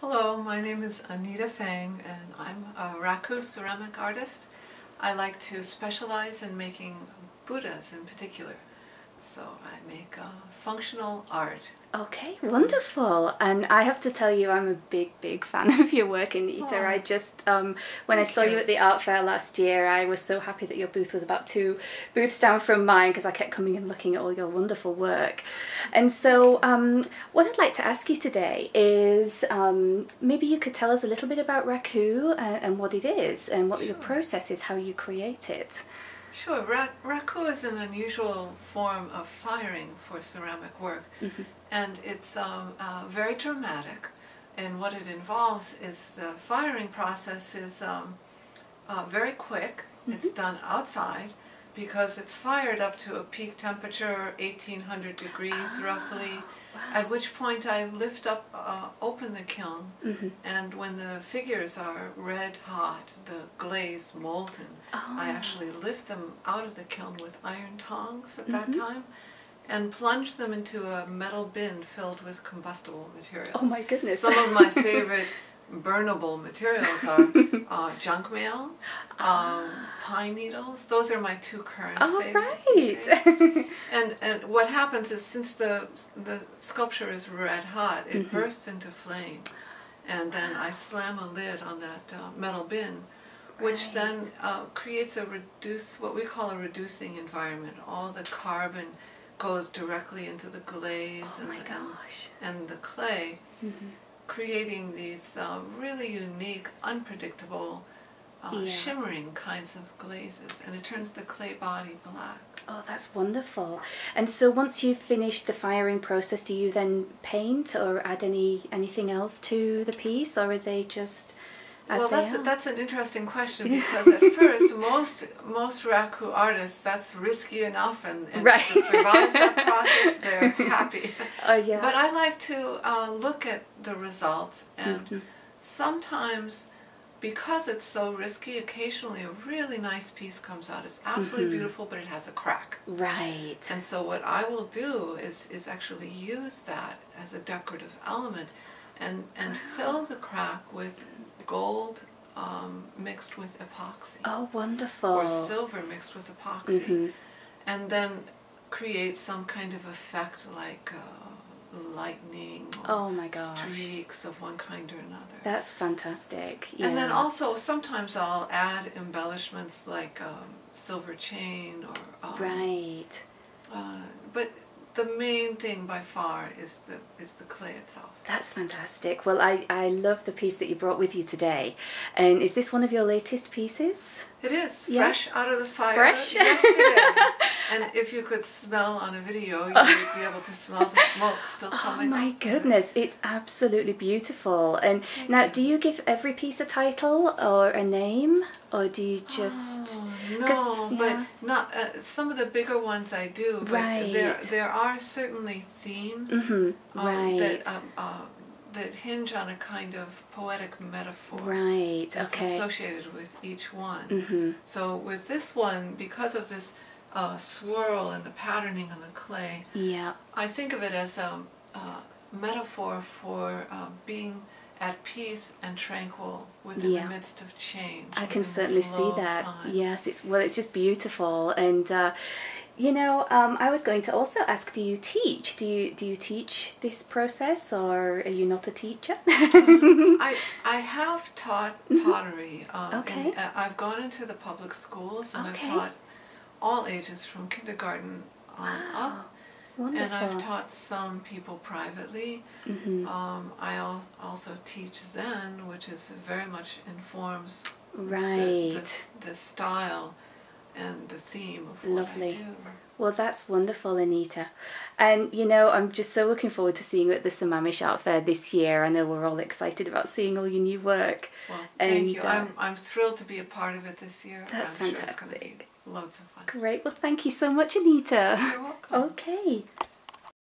Hello, my name is Anita Feng and I'm a Raku ceramic artist. I like to specialize in making Buddhas in particular. So I make functional art. Okay, wonderful. And I have to tell you, I'm a big fan of your work, Anita. Oh, I just, when I saw you at the art fair last year, I was so happy that your booth was about 2 booths down from mine because I kept coming and looking at all your wonderful work. And so what I'd like to ask you today is maybe you could tell us a little bit about Raku and what it is and what your process is, how you create it. Sure. Raku is an unusual form of firing for ceramic work, and it's very dramatic. And what it involves is the firing process is very quick. It's done outside because it's fired up to a peak temperature, 1800 degrees roughly. Wow. At which point I lift up, open the kiln, and when the figures are red hot, the glaze molten, I actually lift them out of the kiln with iron tongs at that time and plunge them into a metal bin filled with combustible materials. Oh my goodness. Some of my favorite burnable materials are junk mail, pine needles. Those are my 2 current favorites. Right. And what happens is, since the sculpture is red hot, it bursts into flame, and then I slam a lid on that metal bin, which then creates what we call a reducing environment. All the carbon goes directly into the glaze and the clay, creating these really unique, unpredictable, shimmering kinds of glazes, and it turns the clay body black. Oh, that's wonderful. And so once you've finished the firing process, do you then paint or add anything else to the piece, or are they just as well, they are? That's an interesting question, because at first most Raku artists, that's risky enough, and if it survives that process, they're happy. Oh yeah. But I like to look at the results, and sometimes, because it's so risky, occasionally a really nice piece comes out. It's absolutely beautiful, but it has a crack. Right. And so what I will do is actually use that as a decorative element and fill the crack with gold mixed with epoxy. Oh, wonderful. Or silver mixed with epoxy. And then create some kind of effect like lightning or streaks of one kind or another. That's fantastic. Yeah. And then also sometimes I'll add embellishments like silver chain or but the main thing by far is the clay itself. That's fantastic. Well, I love the piece that you brought with you today. And is this one of your latest pieces? It is, fresh out of the fire fresh? Yesterday. And if you could smell on a video, you would be able to smell the smoke still coming. Oh my goodness, it's absolutely beautiful. And now, do you give every piece a title or a name, or do you just... no, but not some of the bigger ones I do. But there are certainly themes that hinge on a kind of poetic metaphor that's associated with each one. So with this one, because of this swirl and the patterning on the clay, I think of it as a metaphor for being at peace and tranquil within the midst of change. I can certainly see that. Yes, it's just beautiful. And you know, I was going to also ask, do you teach? Do you teach this process, or are you not a teacher? I have taught pottery. And I've gone into the public schools, and I've taught all ages from kindergarten on up. Wonderful. And I've taught some people privately. I also teach Zen, which is very much informs the style and the theme of what I do. Well, that's wonderful, Anita. And, you know, I'm just so looking forward to seeing you at the Sammamish Art Fair this year. I know we're all excited about seeing all your new work. Well, thank you. I'm thrilled to be a part of it this year. That's fantastic. Sure it's going to be loads of fun. Great. Well, thank you so much, Anita. You're welcome. Okay.